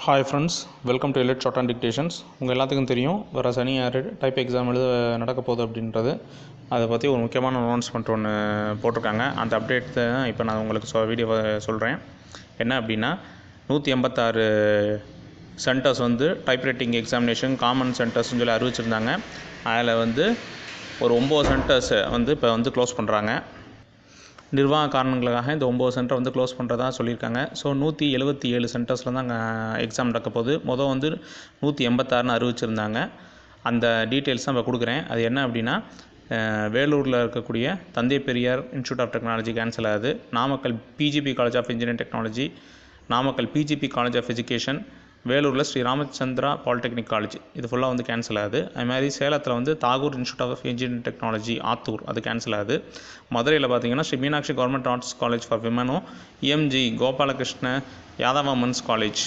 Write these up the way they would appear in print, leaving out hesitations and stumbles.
Hi friends, welcome to Elite Short and Dictations. உங்கள் எல்லாத்துக்கும் தெரியும் வர சனி டைப் எக்ஸாம் எழுத நடக்க போகுது அப்படின்றது. அதை பற்றி ஒரு முக்கியமான அனௌன்ஸ்மெண்ட் ஒன்று போட்டிருக்காங்க. அந்த அப்டேட் தான் இப்போ நான் உங்களுக்கு வீடியோவை சொல்கிறேன். என்ன அப்படின்னா 186 சென்டர்ஸ் வந்து டைப்ரைட்டிங் எக்ஸாமினேஷன் காமன் சென்டர்ஸ்னு சொல்லி அறிவிச்சிருந்தாங்க. அதில் வந்து ஒரு 9 சென்டர்ஸ் வந்து இப்போ வந்து க்ளோஸ் பண்ணுறாங்க. நிர்வாக காரணங்களுக்காக இந்த 9 சென்டர் வந்து க்ளோஸ் பண்ணுறதா சொல்லியிருக்காங்க. ஸோ 177 சென்டர்ஸில் தான் எக்ஸாம் நடக்க போகுது. வந்து 186ன்னு அறிவிச்சிருந்தாங்க. அந்த டீட்டெயில்ஸ் தான் இப்போ கொடுக்குறேன். அது என்ன அப்படின்னா, வேலூரில் இருக்கக்கூடிய தந்தை Periyar institute of technology cancel ஆகுது. Namakkal PGP college of engineering technology, Namakkal PGP college of education, வேலூரில் ஸ்ரீ ராமச்சந்திரா பாலிடெக்னிக் காலேஜ் இது ஃபுல்லாக வந்து கேன்சல் ஆகுது. அதுமாதிரி சேலத்தில் வந்து Tagore institute of engineering technology Attur அது கேன்சல் ஆகுது. மதுரையில் பார்த்தீங்கன்னா Sri Meenakshi government arts college for விமனும் EMG Gopalakrishna Yadava men's college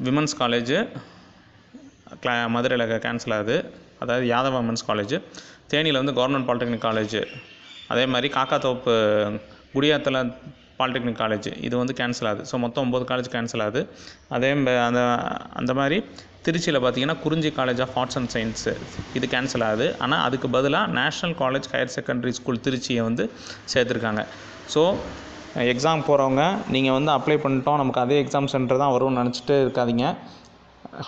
women's college மதுரையில் கேன்சல் ஆகுது, அதாவது யாதவ மென்ஸ் காலேஜ். தேனியில் வந்து கவர்மெண்ட் பாலிடெக்னிக் காலேஜ், அதே மாதிரி காக்காத்தோப்பு குடியாத்தில் பாலிடெக்னிக் காலேஜ் இது வந்து கேன்சல் ஆகுது. ஸோ மொத்தம் 9 காலேஜ் கேன்சல் ஆகுது. அந்த மாதிரி திருச்சியில் பார்த்திங்கன்னா Kurinji college of arts and science இது கேன்சல் ஆகுது. ஆனால் அதுக்கு பதிலாக national college higher secondary school திருச்சியை வந்து சேர்த்துருக்காங்க. ஸோ எக்ஸாம் போகிறவங்க நீங்கள் வந்து அப்ளை பண்ணிட்டோம், நமக்கு அதே எக்ஸாம் சென்டர் தான் வரும்னு நினச்சிட்டு இருக்காதிங்க.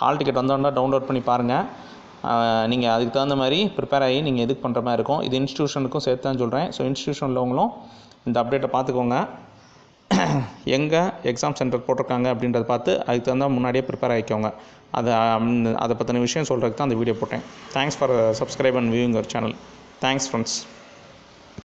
ஹால் டிக்கெட் வந்தோன்னா டவுன்லோட் பண்ணி பாருங்கள். நீங்கள் அதுக்கு தகுந்த மாதிரி ப்ரிப்பேர் ஆகி நீங்கள் எதுக்கு பண்ணுற மாதிரி இருக்கும். இது இன்ஸ்டியூஷனுக்கும் சேர்த்து தான் சொல்கிறேன். ஸோ இன்ஸ்டியூஷனில் உங்களும் இந்த அப்டேட்டை பார்த்துக்கோங்க. எங்கே எக்ஸாம் சென்டர் போட்டிருக்காங்க அப்படின்றத பார்த்து அதுக்கு தகுந்த முன்னாடியே ப்ரிப்பேர் ஆகிக்கோங்க. அதை பற்றின விஷயம் சொல்கிறதுக்கு தான் அந்த வீடியோ போட்டேன். Thanks for subscribe and viewing your channel. Thanks friends.